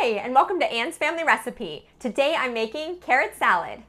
Hi, and welcome to Anne's Family Recipe. Today I'm making carrot salad.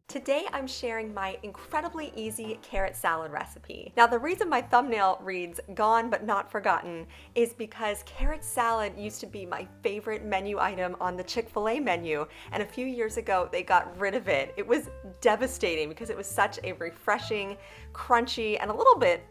Today I'm sharing my incredibly easy carrot salad recipe. Now the reason my thumbnail reads "Gone but not forgotten" is because carrot salad used to be my favorite menu item on the Chick-Fil-A menu, and a few years ago they got rid of it. It was devastating because it was such a refreshing, crunchy, and a little bit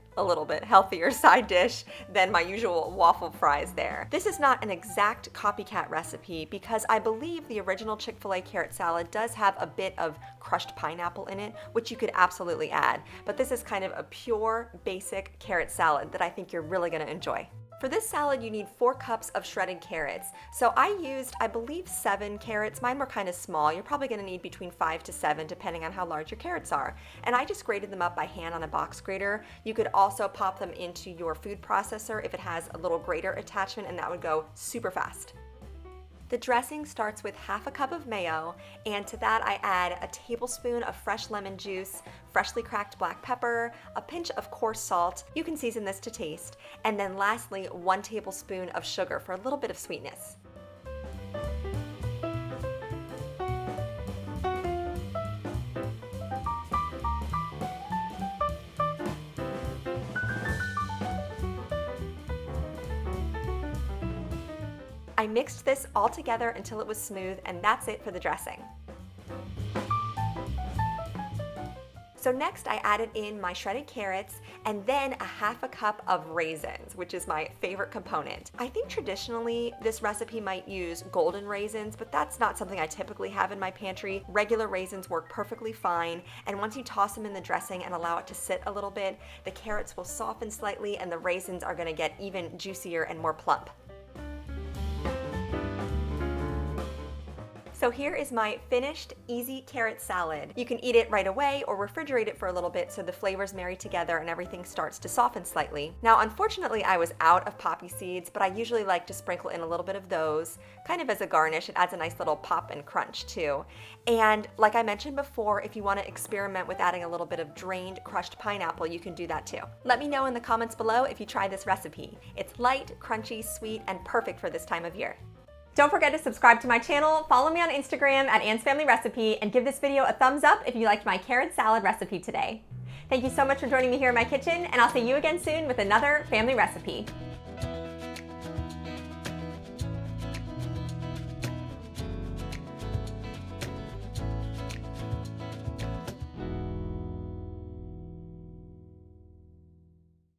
healthier side dish than my usual waffle fries there. This is not an exact copycat recipe because I believe the original Chick-fil-A carrot salad does have a bit of crushed pineapple in it, which you could absolutely add. But this is kind of a pure, basic carrot salad that I think you're really gonna enjoy. For this salad, you need 4 cups of shredded carrots. So I used, I believe, 7 carrots. Mine were kind of small. You're probably gonna need between 5 to 7 depending on how large your carrots are. And I just grated them up by hand on a box grater. You could also pop them into your food processor if it has a little grater attachment, and that would go super fast. The dressing starts with half a cup of mayo, and to that I add a tablespoon of fresh lemon juice, freshly cracked black pepper, a pinch of coarse salt, you can season this to taste, and then lastly 1 tablespoon of sugar for a little bit of sweetness. I mixed this all together until it was smooth, and that's it for the dressing. So next I added in my shredded carrots and then a half a cup of raisins, which is my favorite component. I think traditionally this recipe might use golden raisins, but that's not something I typically have in my pantry. Regular raisins work perfectly fine, and once you toss them in the dressing and allow it to sit a little bit, the carrots will soften slightly and the raisins are gonna get even juicier and more plump. So here is my finished, easy carrot salad. You can eat it right away or refrigerate it for a little bit so the flavors marry together and everything starts to soften slightly. Now, unfortunately, I was out of poppy seeds, but I usually like to sprinkle in a little bit of those, kind of as a garnish. It adds a nice little pop and crunch too. And like I mentioned before, if you want to experiment with adding a little bit of drained, crushed pineapple, you can do that too. Let me know in the comments below if you try this recipe. It's light, crunchy, sweet, and perfect for this time of year. Don't forget to subscribe to my channel, follow me on Instagram at Anne's Family Recipe, and give this video a thumbs up if you liked my carrot salad recipe today. Thank you so much for joining me here in my kitchen, and I'll see you again soon with another family recipe.